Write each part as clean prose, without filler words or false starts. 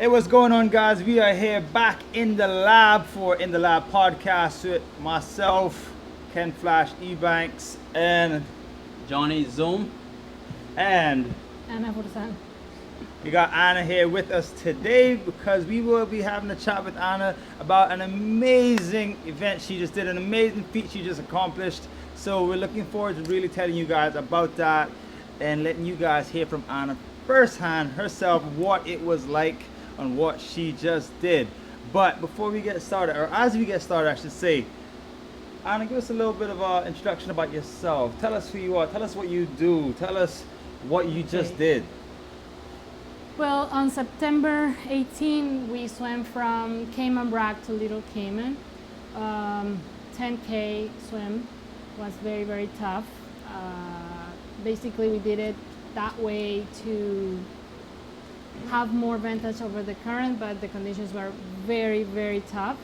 Hey, what's going on, guys? We are here back in the lab for In the Lab podcast with myself, Ken Flash Ebanks, and Johnny Zoom. and Anna Bursan. we got Anna here with us today because we will be having a chat with Anna about an amazing event she just did, an amazing feat she just accomplished. So we're looking forward to really telling you guys about that and letting you guys hear from Anna firsthand herself what it was like and what she just did. But before we get started, or as we get started, I should say, Anna, give us a little bit of an introduction about yourself. Tell us who you are. Tell us what you do. Tell us what you just did. Well, on September 18, we swam from Cayman Brac to Little Cayman. 10K swim was very, very tough. Basically, we did it that way to have more advantage over the current, but the conditions were very, very tough.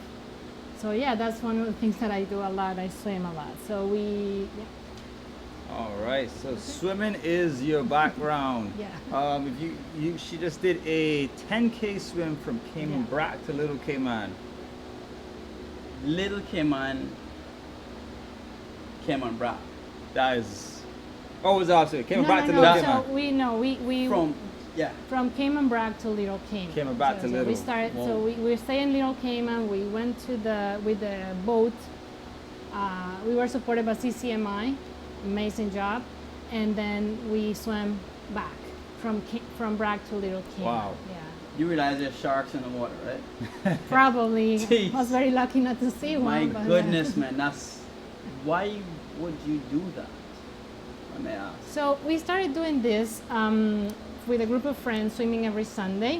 So yeah, that's one of the things that I do a lot. I swim a lot. So All right. So swimming is your background. Yeah. She just did a 10K swim from Cayman Yeah. Brac to Little Cayman. Little Cayman, Cayman Brac. That is. Oh, it was opposite. Cayman No, Brac no, to no. Little So Cayman. we from Cayman Brac to Little Cayman. Cayman Brac to So Little. we started. Wow. So we stay in Little Cayman. We went with the boat. We were supported by CCMI, amazing job, and then we swam back from Brac to Little Cayman. Wow. You realize there's sharks in the water, right? Yeah, probably. Jeez. Was very lucky not to see My one. But goodness, man. That's why would you do that? I may ask. So we started doing this with a group of friends, swimming every Sunday.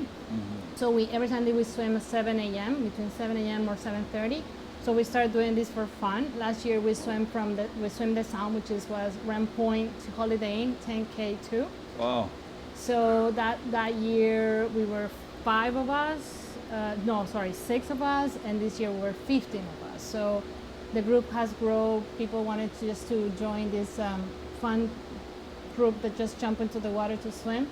So every Sunday we swim at 7 a.m. between 7 a.m. or 7:30. So we started doing this for fun. Last year we swam the Sound, which was Ram Point to Holiday Inn, 10K too. Wow. So that year we were 6 of us, and this year we're 15 of us. So the group has grown. People wanted to join this fun group that just jump into the water to swim.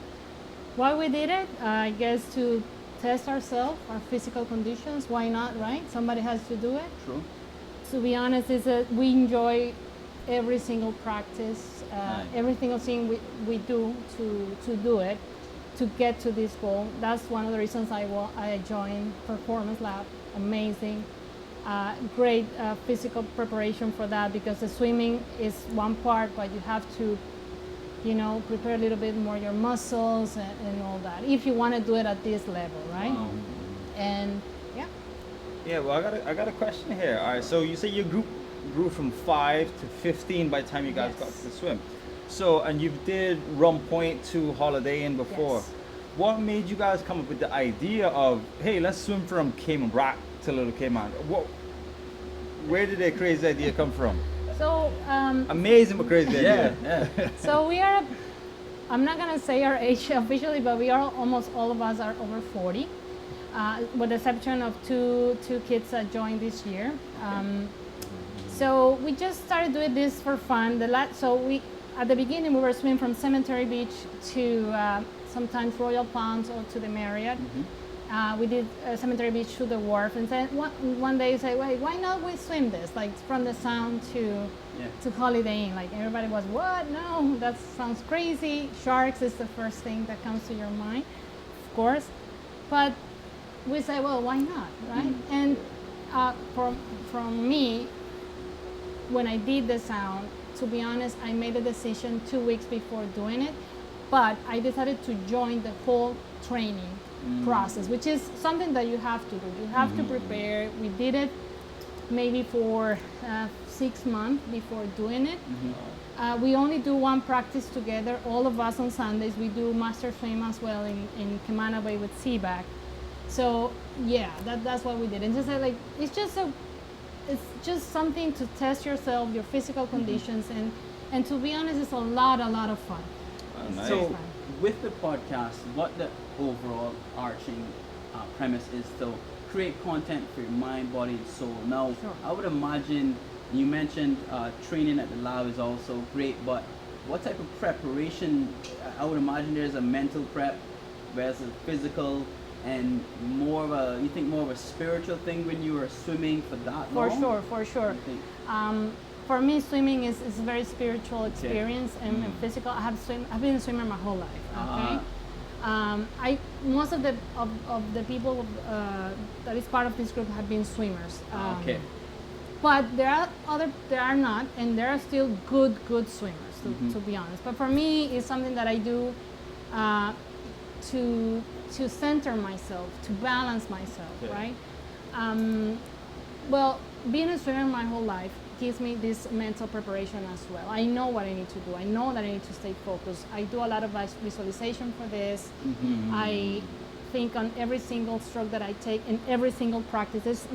Why we did it? I guess to test ourselves, our physical conditions. Why not, right? Somebody has to do it. True. To be honest, we enjoy every single practice, Nice. every single thing we do to do it, to get to this goal. That's one of the reasons I joined Performance Lab. Amazing. Great physical preparation for that, because the swimming is one part, but you have to prepare a little bit more your muscles and all that, if you want to do it at this level, right? Wow. And yeah. Yeah, well, I got a question here. All right, so you say your group grew from 5 to 15 by the time you guys Yes. got to the swim. So, and you did Rum Point to Holiday Inn before. Yes. What made you guys come up with the idea of, hey, let's swim from Cayman Brac to Little Cayman? Where did that crazy idea come from? So Amazing but crazy idea. Yeah. So we are, I'm not gonna say our age officially, but we are almost all of us are over 40, with the exception of two kids that joined this year. So we just started doing this for fun. At the beginning we were swimming from Cemetery Beach to sometimes Royal Palms or to the Marriott. We did Cemetery Beach to the wharf, and then one day say, wait, why not we swim this, like from the Sound to Holiday Inn? Like everybody was, what? No, that sounds crazy. Sharks is the first thing that comes to your mind, of course. But we say, well, why not, right? And from me, when I did the Sound, to be honest, I made a decision 2 weeks before doing it, but I decided to join the whole training process, which is something that you have to do. You have to prepare. We did it maybe for 6 months before doing it. We only do one practice together, all of us on Sundays. We do master swim as well in Cayman Bay with Seaback. So yeah, that's what we did. And just like it's just something to test yourself, your physical conditions, and to be honest, it's a lot of fun. Oh, nice. So, with the podcast, what the overall arching premise is to create content for your mind, body, and soul. Now, Sure. I would imagine you mentioned training at the lab is also great, but what type of preparation? I would imagine there's a mental prep versus physical and you think more of a spiritual thing when you were swimming for that For long? sure, for sure. You think- For me, swimming is a very spiritual experience and physical. I've been a swimmer my whole life. Okay. Most of the people that is part of this group have been swimmers. Okay. But there are not, and there are still good swimmers, to be honest. But for me, it's something that I do to center myself, to balance myself, right? Well, being a swimmer my whole life gives me this mental preparation as well. I know what I need to do. I know that I need to stay focused. I do a lot of visualization for this. I think on every single stroke that I take in every single practice.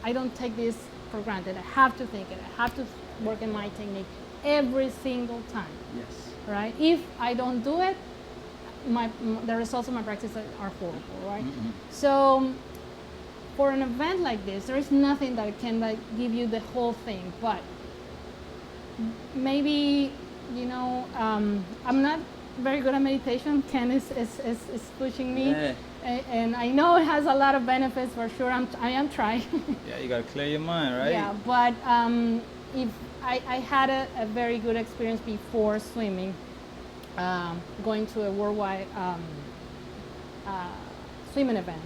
I don't take this for granted. I have to think it. I have to work in my technique every single time. Yes. Right? If I don't do it, the results of my practice are horrible, right? So for an event like this, there is nothing that can give you the whole thing, but maybe, I'm not very good at meditation. Ken is pushing me. Yeah. And I know it has a lot of benefits for sure. I am trying. Yeah, you gotta clear your mind, right? Yeah, but if I had a very good experience before swimming, going to a worldwide swimming event,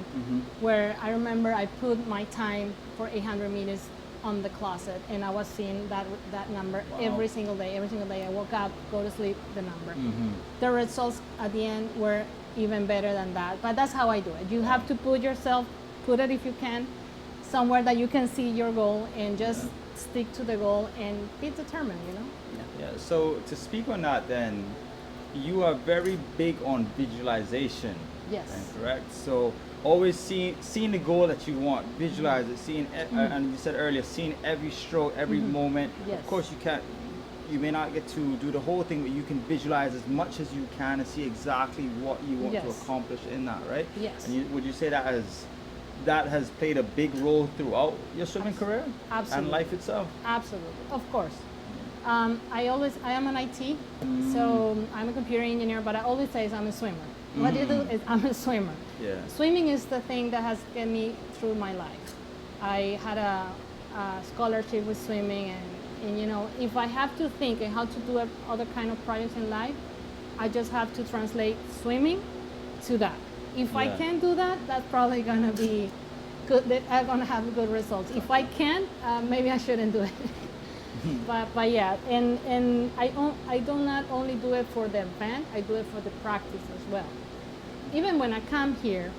where I remember I put my time for 800 meters on the closet, and I was seeing that number every single day. Every single day I woke up, go to sleep, the number. The results at the end were even better than that, but that's how I do it. You have to put it if you can, somewhere that you can see your goal, and just stick to the goal and be determined, Yeah, so to speak on that then, you are very big on visualization. Yes. Correct? So always seeing the goal that you want, visualize it, and you said earlier, seeing every stroke, every moment. Yes. Of course you may not get to do the whole thing, but you can visualize as much as you can and see exactly what you want to accomplish in that, right? Yes. And would you say that has played a big role throughout your swimming career? Absolutely. And life itself? Absolutely, of course. I am an IT, so I'm a computer engineer, but I always say I'm a swimmer. What I do is I'm a swimmer. Yeah. Swimming is the thing that has get me through my life. I had a scholarship with swimming, and if I have to think and how to do other kind of projects in life, I just have to translate swimming to that. If I can't do that, that's probably gonna be good. I'm gonna have good results. If I can't, maybe I shouldn't do it. but yeah, and I do not only do it for the event, I do it for the practice as well. Even when I come here,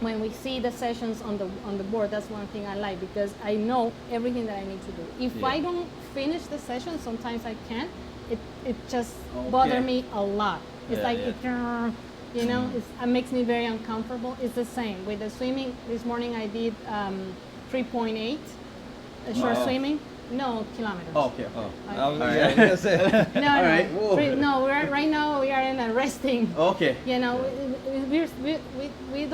when we see the sessions on the board, that's one thing I like, because I know everything that I need to do. If I don't finish the session, sometimes I can't. It just bothers me a lot. It's it makes me very uncomfortable. It's the same with the swimming. This morning I did 3.8 short swimming. No kilometers. Oh, okay. All right. No. Right now we are in a resting. Okay. We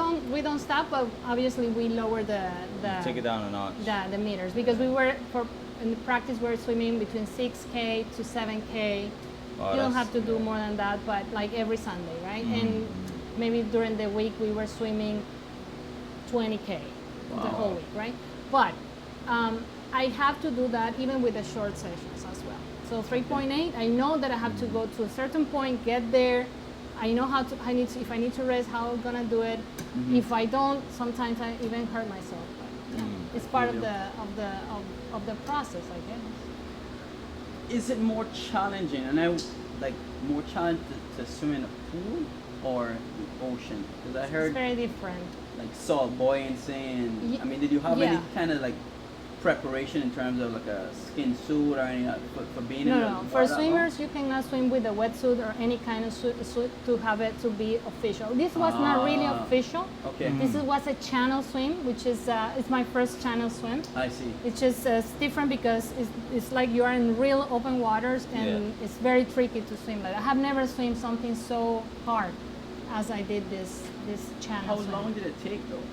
don't stop, but obviously we lower the Take it down a notch. the meters, because in the practice we're swimming between 6K to 7K. Oh, You don't have to do more than that, but like every Sunday, right? And maybe during the week we were swimming 20K the whole week, right? But I have to do that even with the short sessions as well. So 3.8, I know that I have to go to a certain point, get there. I know if I need to rest, how I'm gonna do it. If I don't, sometimes I even hurt myself. But it's part of the process, I guess. Is it more challenging? And more challenging to swim in a pool or the ocean? Because I heard It's very different. like salt buoyancy, and I mean, did you have any kind of like preparation in terms of like a skin suit or anything for being in the No. For water? swimmers, you cannot swim with a wetsuit or any kind of suit to have it to be official. This was not really official. Okay. This was a channel swim, which is it's my first channel swim. I see. It's just different because it's like you are in real open waters, and it's very tricky to swim. Like I have never swum something so hard as I did this channel How swim. long did it take though?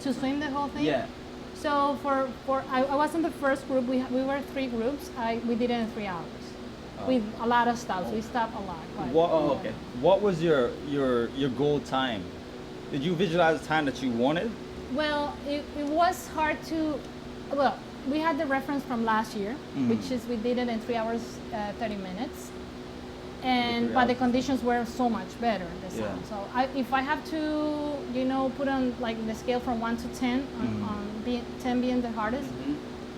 To swim the whole thing? Yeah. So I was in the first group. We were 3 groups. We did it in 3 hours with a lot of stops. We stopped a lot. But, Okay. What was your goal time Did you visualize the time that you wanted? Well, it was hard to, well, we had the reference from last year, which is we did it in 3 hours, 30 minutes. And, but the conditions were so much better this time. So if I have to, you know, put on like the scale from 1 to 10, on 10 being the hardest,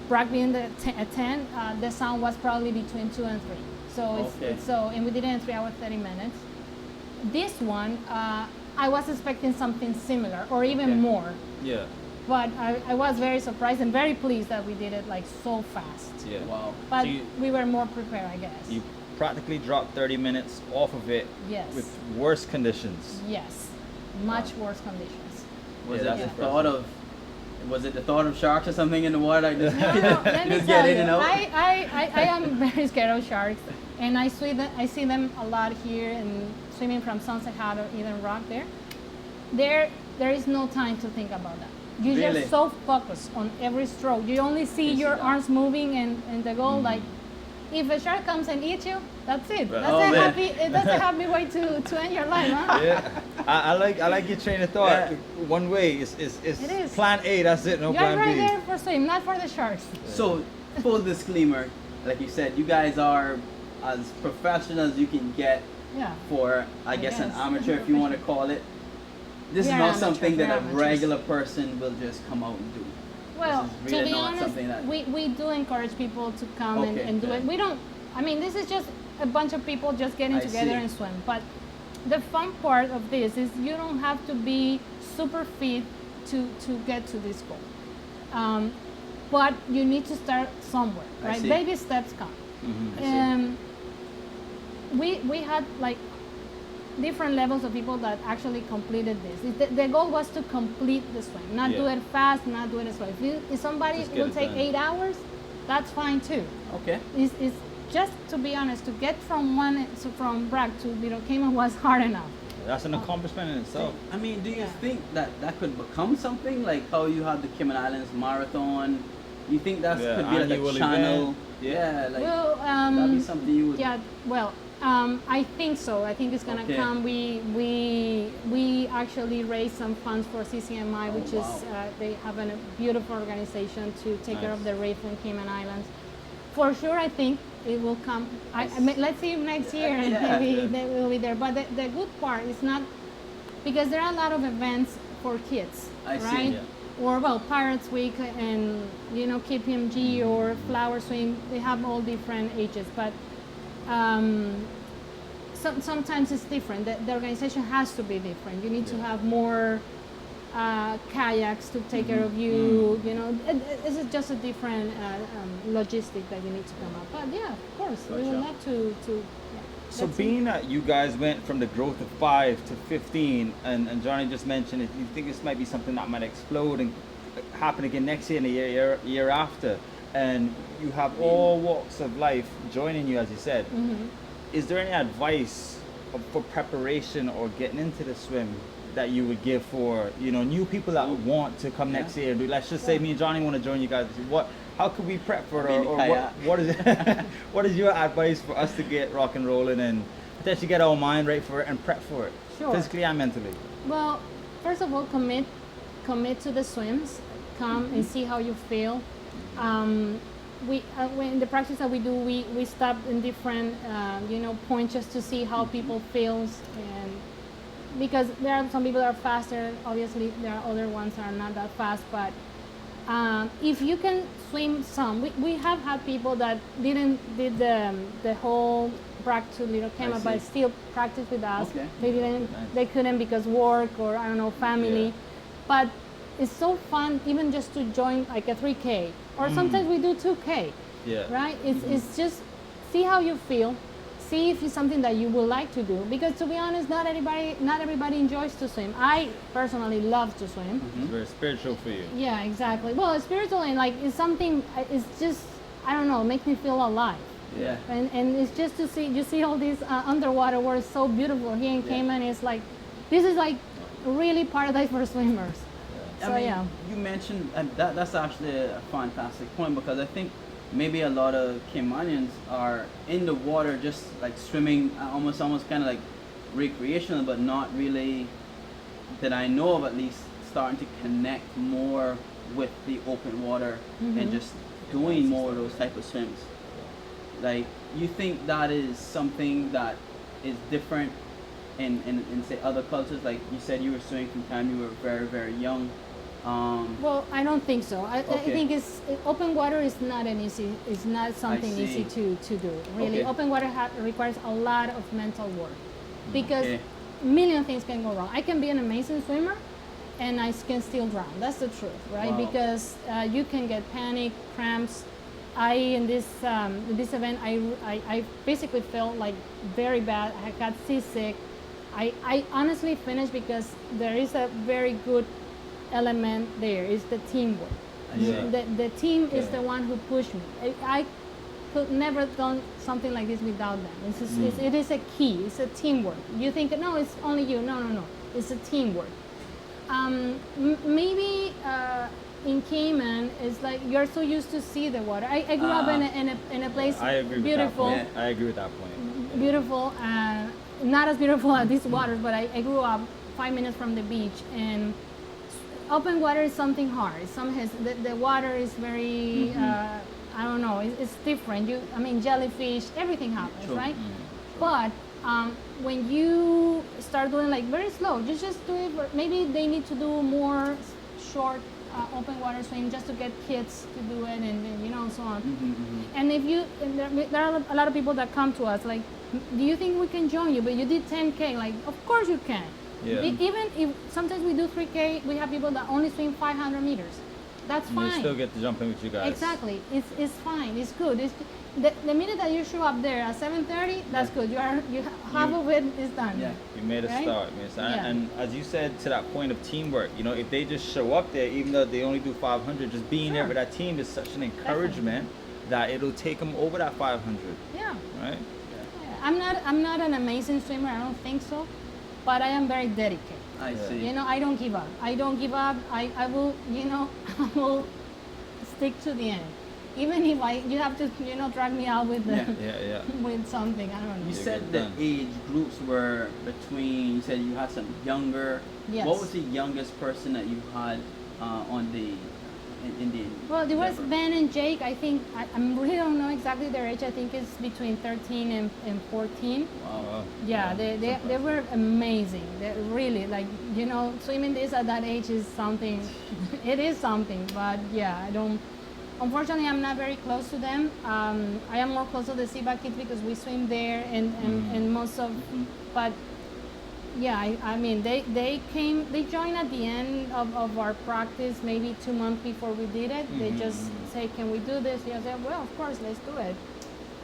Brac being the 10, the sound was probably between 2 and 3. So it's so, and we did it in 3 hours, 30 minutes. This one, I was expecting something similar or even more. Yeah. But I was very surprised and very pleased that we did it like so fast. Yeah. Wow. But So we were more prepared, I guess. You practically dropped 30 minutes off of it. Yes. With worse conditions. Yes, much worse conditions. Was Yeah, it the that's thought of? Was it the thought of sharks or something in the water? Like this? No, let me Just tell get in you, and out? I am very scared of sharks, and I see them a lot here and swimming from Sunset Hut or Eden Rock there. There is no time to think about that. You're Really? just so focused on every stroke. You only see Can see your that. arms moving and the goal. Like, if a shark comes and eats you, that's it. Right. That's Oh, man. that's a happy way to end your life, huh? Yeah. I like your train of thought. Yeah. One way is It is. plan A, that's it, no You're plan right B. there for swim, not for the sharks. So, full disclaimer, like you said, you guys are as professional as you can get Yeah. for, I guess, an guess. amateur, if you want to call it. This We is are not amateurs, something we're that a amateurs. regular person will just come out and do. Well, This is really to be not honest, something that- we do encourage people to come Okay, and do yeah. it. We don't, I mean, this is just a bunch of people just getting I together see. and swim. But the fun part of this is you don't have to be super fit to get to this goal. But you need to start somewhere, I right? see. Baby steps come. I see. We had like different levels of people that actually completed this. The goal was to complete the swim, not do Yeah. it fast, not do it slow. If somebody Just get will it take done. 8 hours, that's fine too. Okay. It's just to be honest, to get from Brac to Little Cayman was hard enough. That's an accomplishment in itself. I mean, do you Yeah. think that could become something like how you have the Cayman Islands Marathon? You think that Yeah, could be like annual a channel? event. Yeah. like Well, that'd be something you would. yeah, well, I think so. I think it's gonna Okay. come. We actually raised some funds for CCMI, which wow. is they have a beautiful organization to take care of the reef in Cayman Islands. For sure, I think it will come. I mean, let's see next year, and Yeah. maybe they will be there. But the good part is not because there are a lot of events for kids, I see, right? yeah. Or well, Pirates Week and KPMG or Flower Swing. They have all different ages, but sometimes it's different. The organization has to be different. You need to have more kayaks to take care of you. You know, it's just a different logistic that you need to come up. But yeah, of course, we would Gotcha. love to. Yeah. So Let's see. being that you guys went from the growth of 5 to 15, and Johnny just mentioned it, you think this might be something that might explode and happen again next year and the year after, and you have all walks of life joining you, as you said. Is there any advice for preparation or getting into the swim that you would give for new people that would want to come next year? Let's just say me and Johnny want to join you guys. How could we prep for it, Maybe or kayak. what is what is your advice for us to get rock and rolling and potentially get our mind right for it and prep for it, Sure. physically and mentally? Well, first of all, commit to the swims. Come and see how you feel. When the practice that we do, we stop in different points just to see how people feels, and because there are some people that are faster. Obviously, there are other ones that are not that fast. But if you can swim some, we have had people that did the whole Brac to Little Cayman, but see. still practice with us. Okay. They couldn't because work or I don't know family. Yeah. But it's so fun even just to join like a 3K or sometimes we do 2K. Yeah. Right? It's just see how you feel, see if it's something that you would like to do. Because to be honest, not everybody enjoys to swim. I personally love to swim. It's very spiritual for you. Yeah, exactly. Well, it's spiritual and like it's something. It's just I don't know, makes me feel alive. Yeah. And it's just to see you see all these underwater worlds so beautiful here in Cayman. It's like this is like really paradise for swimmers. So I mean, yeah. you mentioned that's actually a fantastic point, because I think maybe a lot of Caymanians are in the water just like swimming, almost kind of like recreational, but not really that I know of at least starting to connect more with the open water and just doing more of those type of swims. Like, you think that is something that is different in say other cultures? Like you said, you were swimming from the time you were very, very young. Well, I don't think so. I Okay. think open water is not it's not something see. easy to do. Really, Okay. open water requires a lot of mental work because Okay. a million things can go wrong. I can be an amazing swimmer, and I can still drown. That's the truth, right? Wow. Because you can get panic, cramps. In this event, I basically felt like very bad. I got seasick. I honestly finished because there is a very good element there. Is the teamwork. I see. The team is Yeah. the one who pushed me. I could never done something like this without them. It is a key. It's a teamwork. You think, no, it's only you. No. It's a teamwork. Maybe in Cayman, it's like you're so used to see the water. I grew up in a place I agree beautiful, with that point. I agree with that point. beautiful, not as beautiful as these waters, but I grew up 5 minutes from the beach, and open water is something hard. The water is very, I don't know, it's different. Jellyfish, everything happens, Sure. right? But when you start doing like very slow, you just do it. Maybe they need to do more short open water swim just to get kids to do it, and so on. And if there are a lot of people that come to us like, do you think we can join you? But you did 10K. Like, of course you can. Yeah. Even if sometimes we do 3K, we have people that only swim 500 meters. That's And fine. you still get to jump in with you guys. Exactly. It's fine. It's good. The minute that you show up there at 7:30, that's good. Half of it is done. Yeah. You made a Right? start. Yeah. And as you said, to that point of teamwork, if they just show up there, even though they only do 500, just being there Sure. with that team is such an encouragement that it'll take them over that 500, Yeah. right? I'm not an amazing swimmer. I don't think so, but I am very dedicated. I see. I don't give up. I I will, I will stick to the end. Even if you have to, drag me out with Yeah. with something. I don't know. You You're said good the done. age groups were between. You said you had some younger. Yes. What was the youngest person that you had on the in the? Well, there was endeavor? Ben and Jake. I think I really don't know exactly their age. I think it's between 13 and 14. Wow. Yeah, they were amazing. They really swimming this at that age is something. It is something, but yeah, I don't. Unfortunately, I'm not very close to them. I am more close to the Siba kids because we swim there and most of. But yeah, they joined at the end of our practice, maybe 2 months before we did it. They just say, "Can we do this?" I said, "Well, of course, let's do it."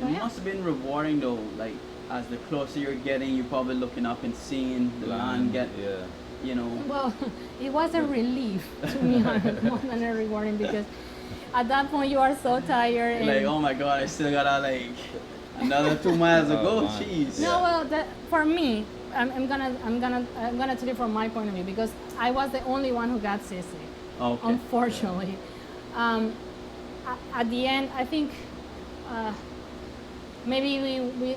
It must have been rewarding though. Like as the closer you're getting, you're probably looking up and seeing the land get. Yeah. Well, it was a relief to me more than a rewarding because at that point you are so tired. And Like, oh my God, I still gotta another 2 miles to Oh, go. man. Jeez. no, well, for me, I'm gonna tell you from my point of view because I was the only one who got seasick. Okay. Unfortunately, at the end, I think maybe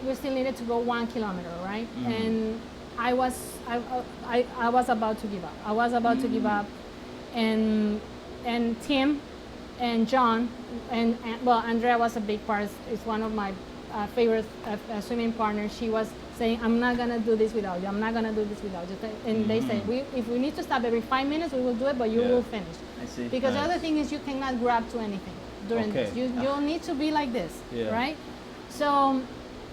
we still needed to go 1 kilometer, right? And I was about to give up. I was about to give up, and Tim and John and Andrea was a big part. Is one of my favorite swimming partners. She was saying, "I'm not gonna do this without you. I'm not gonna do this without you." And they say, if we need to stop every 5 minutes, we will do it, but you will finish. I see. Because the Nice. other thing is you cannot grab to anything during Okay. this. You'll need to be like this, Yeah. right? So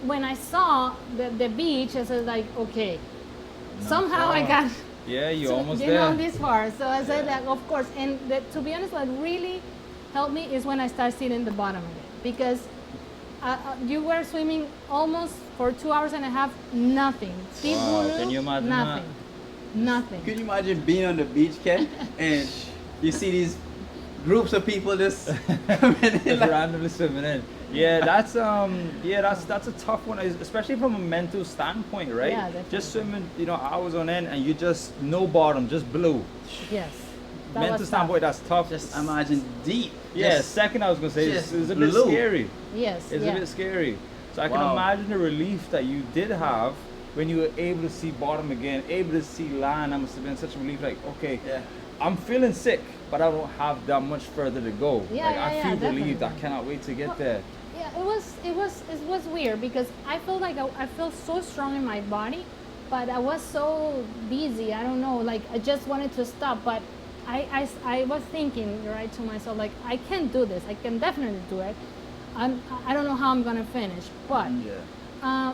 when I saw the beach, I was like, okay, somehow I got Yeah, you to, almost there. this far. So I said that, of course. And to be honest, what really helped me is when I started seeing the bottom of it. Because you were swimming almost for 2 hours and a half, nothing. Deep Wow, blue, can you imagine nothing. Nothing. Could you imagine being on the beach, Ken, and you see these groups of people just coming in? Just Like, randomly swimming in. Yeah, that's a tough one, especially from a mental standpoint, right? Yeah, definitely. Just swimming, hours on end, and you just no bottom, just blue. Yes. That Mental was standpoint, tough. that's tough. just imagine deep. Yeah, Just- second I was gonna say just it's a bit blue. scary. Yes. It's yeah. a bit scary. So I can Wow. imagine the relief that you did have when you were able to see bottom again, able to see land, that must have been such a relief. Like, okay, Yeah. I'm feeling sick, but I don't have that much further to go. Yeah, Like, yeah, I yeah, feel relieved. I definitely. cannot wait to get Well, there. Yeah, it was weird because I felt like I felt so strong in my body, but I was so busy. I don't know, like I just wanted to stop, but I was thinking right to myself like I can't do this. I can definitely do it. I don't know how I'm gonna finish, but Yeah.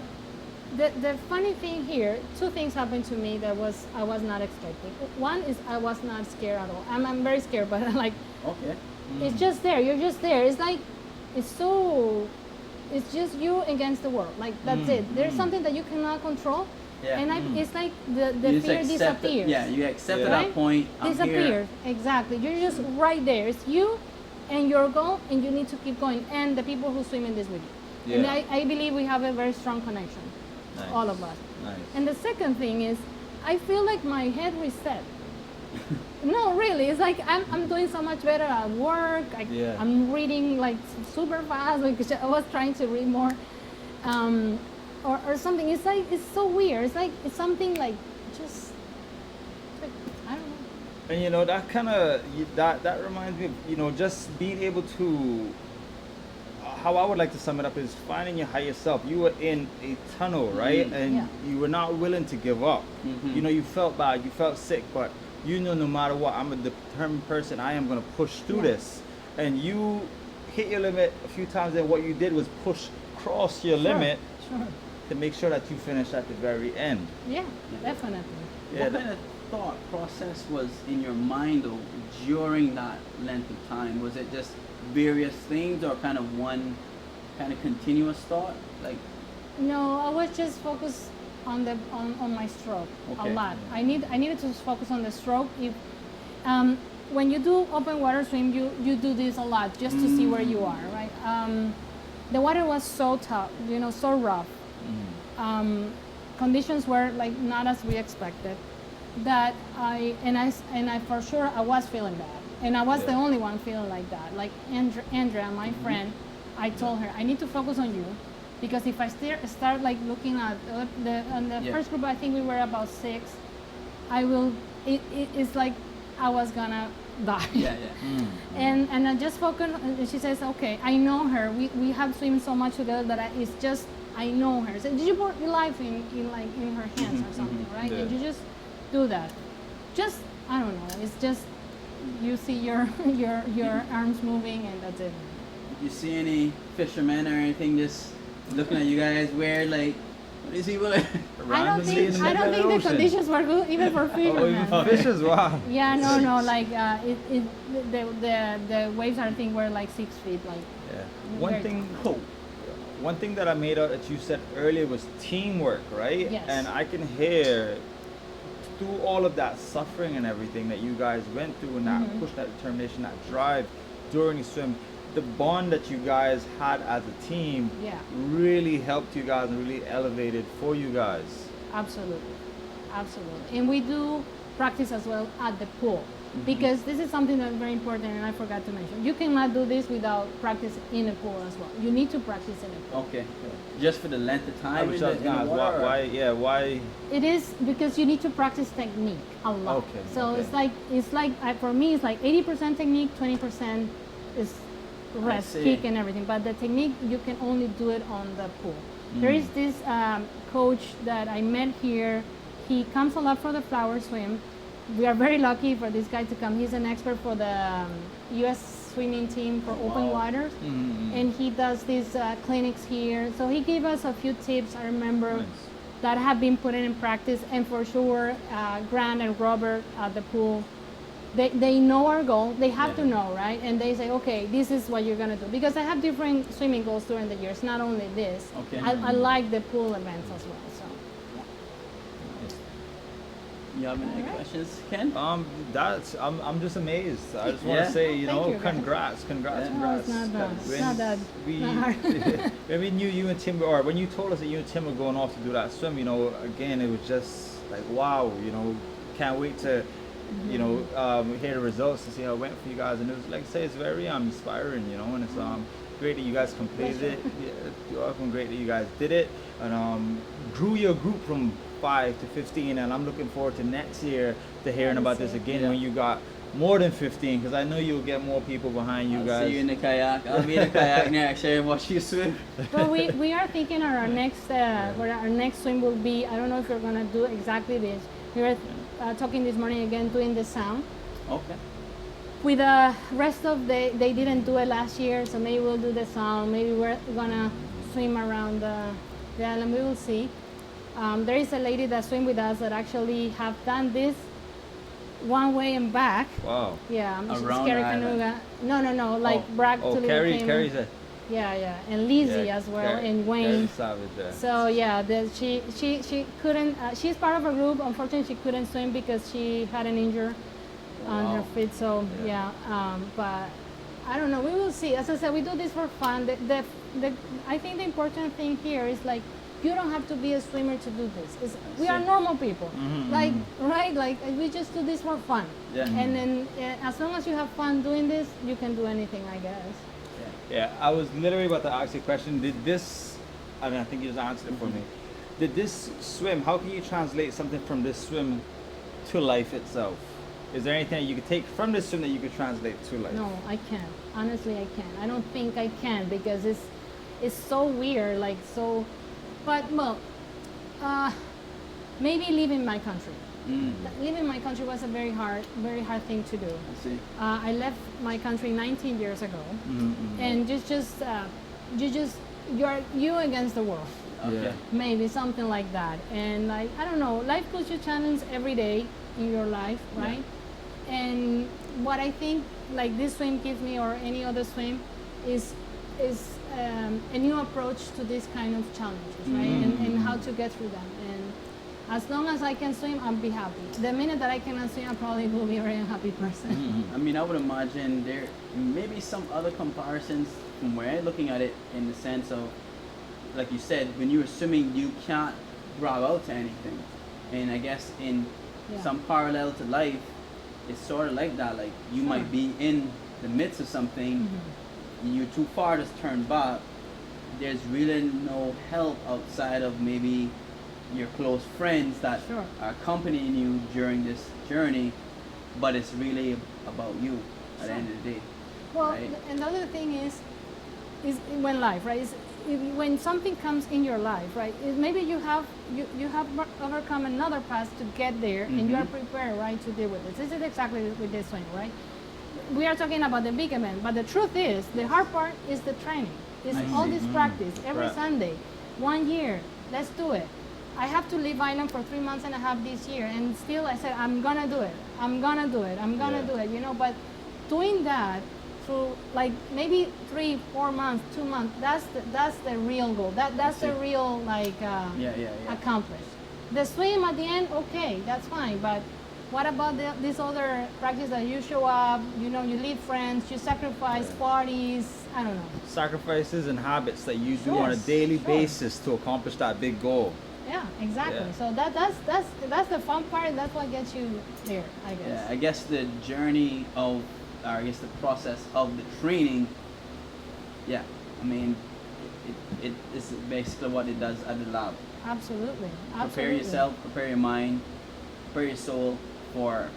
the funny thing here, two things happened to me that I was not expecting. One is I was not scared at all. I'm very scared, but like Okay. it's just there. You're just there. It's like it's so. It's just you against the world. Like that's it. There's something that you cannot control, Yeah. and it's like the You just fear accept it. disappears. Yeah, you accept Yeah. at Right? that point. I'm Disappears. here. Exactly. You're just right there. It's you and your goal, and you need to keep going. And the people who swim in this with you. And Yeah. I believe we have a very strong connection, Nice. all of us. Nice. And the second thing is, I feel like my head reset. No, really, it's like I'm doing so much better at work. Yeah. I'm reading like super fast because I was trying to read more, or something. It's like it's so weird. It's like it's something like just like, I don't know. And you know that kind of that reminds me of just being able to. How I would like to sum it up is finding your higher self. You were in a tunnel, right? And Yeah. you were not willing to give up. Mhm. You felt bad, you felt sick, but no matter what, I'm a determined person. I am going to push through Yeah. this. And you hit your limit a few times, and what you did was cross your limit Sure. to make sure that you finish at the very end. Yeah, definitely. Yeah, What that- kind of thought process was in your mind though during that length of time? Was it just various things or kind of one kind of continuous thought? Like, No, I was just focused on on my stroke Okay. a lot. I needed to focus on the stroke. If when you do open water swim, you do this a lot just to see where you are, right? The water was so tough, so rough. Conditions were like not as we expected. That I for sure I was feeling bad, and I was the Yeah. only one feeling like that. Like Andrea, my friend, I told her I need to focus on you, because if I start like looking at the Yeah. first group, I think we were about 6. I will. It's like I was gonna die. yeah, yeah. And I just focus. And she says, "Okay, I know her. We have swim so much together that it's just I know her." So did you put your life in her hands or something, right? Yeah. And you just do that. Just I don't know. It's just you see your your arms moving, and that's it. You see any fishermen or anything just looking at you guys weird, like, what is he like? I don't think the conditions were good even for Oh, fishermen. even fishes, wow. Yeah, no, like the waves I think were like 6 feet, like. Yeah. Very One thing that I made out that you said earlier was teamwork, right? Yes. And I can hear through all of that suffering and everything that you guys went through, and that push, that determination, that drive during the swim, the bond that you guys had as a team Yeah. really helped you guys and really elevated for you guys. Absolutely, absolutely. And we do practice as well at the pool, because this is something that's very important, and I forgot to mention. You cannot do this without practice in a pool as well. You need to practice in a pool. Okay. Just for the length of I time was in the, just in the gonna ask, water? why? It is because you need to practice technique a lot. Okay, So okay. it's like for me it's like 80% technique, 20% is rest, see. kick, and everything. But the technique you can only do it on the pool. There is this coach that I met here. He comes a lot for the flower swim. We are very lucky for this guy to come. He's an expert for the U.S. swimming team for open waters, and he does these clinics here. So he gave us a few tips. I remember Nice. that have been put in practice, and for sure, Grant and Robert at the pool, they know our goal. They have to know, right? And they say, okay, this is what you're gonna do. Because I have different swimming goals during the years, not only this. Okay. I like the pool events as well. So You have any Alright. questions, Ken? I'm just amazed. I just want Yeah. to say, Thank you, guys. congrats. Yeah. no, Congrats. it's not that. When It's not that. we not hard. when we knew you and Tim, or when you told us that you and Tim were going off to do that swim, again, it was just like, wow, can't wait to, hear the results and see how it went for you guys. And it was, like I say, it's very inspiring, and it's great that you guys completed it. You're welcome. Great that you guys did it, and grew your group from 5 to 15. And I'm looking forward to next year to hearing about this again when you got more than 15, because I know you'll get more people behind you I'll guys. see you in the kayak. I'll be in the kayak next year and watch you swim. But we are thinking our next where our next swim will be. I don't know if we're gonna do exactly this. We were talking this morning again, doing the sound. Okay. With the rest of they didn't do it last year, so maybe we'll do the sound. Maybe we're gonna swim around the island. We will see. There is a lady that swim with us that actually have done this one way and back. Wow. Yeah, Around Scary the island. Canoe. No, like Brac to Little Cayman. Carrie's a Yeah, and Lizzie as well, and Wayne. Carrie's savage, yeah. So yeah, she couldn't. She's part of a group. Unfortunately, she couldn't swim because she had an injury on her feet. So but I don't know. We will see. As I said, we do this for fun. I think the important thing here is like you don't have to be a swimmer to do this. We are normal people, like right? Like we just do this for fun. Yeah. And then as long as you have fun doing this, you can do anything, I guess. Yeah, I was literally about to ask you a question. Did this, I mean, I think you just answered it for me. Did this swim, how can you translate something from this swim to life itself? Is there anything that you could take from this swim that you could translate to life? No, I can't. Honestly, I can't. I don't think I can because it's so weird, like so. But well, maybe leaving my country. Leaving my country was a very hard thing to do. I see. I left my country 19 years ago, and you're you against the world. Okay. Maybe something like that. And like I don't know, life puts you challenges every day in your life, right? And what I think like this swim gives me or any other swim is a new approach to this kind of challenges, right? And how to get through them. And as long as I can swim, I'll be happy. The minute that I cannot swim, I probably will be a very unhappy person. I mean, I would imagine there may be some other comparisons from where I'm looking at it in the sense of, like you said, when you're swimming, you can't grab out to anything. And I guess in some parallel to life, it's sort of like that. Like you might be in the midst of something, and you're too far to turn back. There's really no help outside of maybe your close friends that are accompanying you during this journey, but it's really about you at the end of the day. Well, right? another thing is when life, right? When something comes in your life, right? Maybe you have overcome another path to get there, and you are prepared, right, to deal with it. This is exactly with this one, right? We are talking about the big event, but the truth is, the hard part is the training. It's all this practice every Sunday, 1 year. Let's do it. I have to leave Ireland for 3 months and a half this year, and still I said I'm gonna do it. I'm gonna do it. I'm gonna do it. You know, but doing that through like maybe 3, 4 months, 2 months. That's the real goal. That's the real like accomplished. The swim at the end, okay, that's fine. But what about this other practice that you show up? You know, you leave friends, you sacrifice parties. I don't know. Sacrifices and habits that you do on a daily basis to accomplish that big goal. Yeah, exactly. Yeah. So that's the fun part. That's what gets you there, I guess. Yeah, I guess the journey of, or I guess the process of the training. Yeah, I mean, it is basically what it does at the lab. Absolutely. Prepare yourself, prepare your mind, prepare your soul for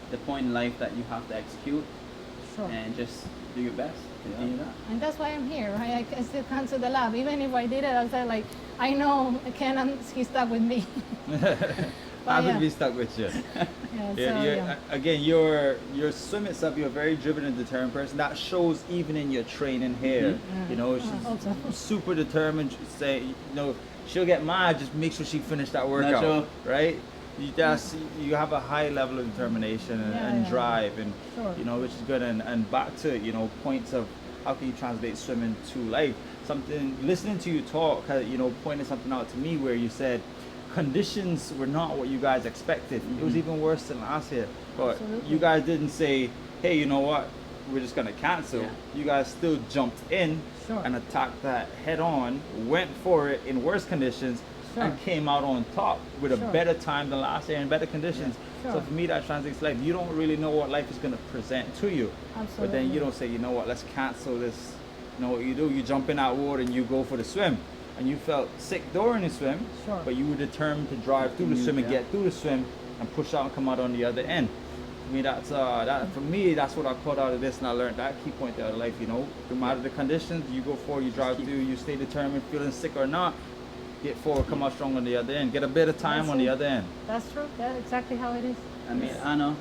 the point in life that you have to execute, and just do your best. Continue that. And that's why I'm here, right? I can still come to the lab. Even if I did it, I said like, I know Kenan, he's stuck with me. Happy to be stuck with you. Again, your swim itself, you're a very driven and determined person. That shows even in your training here. You know, she's super determined. Say, you know, she'll get mad, just make sure she finished that workout, right? You have a high level of determination and drive, and you know, which is good. And back to, you know, points of how can you translate swimming to life. Something, listening to you talk, you know, pointed something out to me where you said conditions were not what you guys expected. It was even worse than last year. But you guys didn't say, hey, you know what, we're just gonna cancel. You guys still jumped in and attacked that head on, went for it in worse conditions, and came out on top with a better time than last year and better conditions. So for me, that translates life. You don't really know what life is going to present to you. But then you don't say, you know what, let's cancel this you know what you do? You jump in that water and you go for the swim. And you felt sick during the swim, Sure. but you were determined to drive through the swim and Yeah. get through the swim and push out and come out on the other end. For me, that's that's what I caught out of this, and I learned that key point out of life. You know, no matter the conditions, you go forward, you drive through, you stay determined, feeling sick or not, get forward, come out strong on the other end, get a bit of time That's on the it. other end. That's true. That's exactly how it is. I mean, Anna,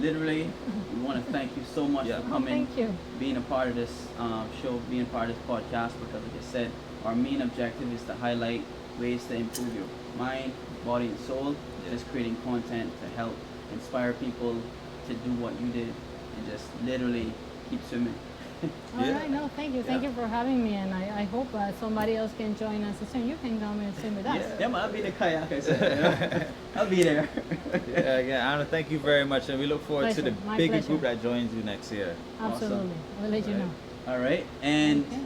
literally, we want to thank you so much Yeah. for Oh, coming, thank you. being a part of this show, being a part of this podcast, because like I said, our main objective is to highlight ways to improve your mind, body, and soul. Yeah. Just creating content to help inspire people to do what you did and just literally keep swimming. All Yeah. right. No, thank you. Thank Yeah. you for having me, and I hope somebody else can join us soon. You can come and swim with us. Yeah, man, I'll be in the kayak, I said. You know? I'll be there. Yeah, again, Anna, thank you very much, and we look forward to the Pleasure. My bigger pleasure. group that joins you next year. Absolutely. We'll let you Right. know. All right, and Okay.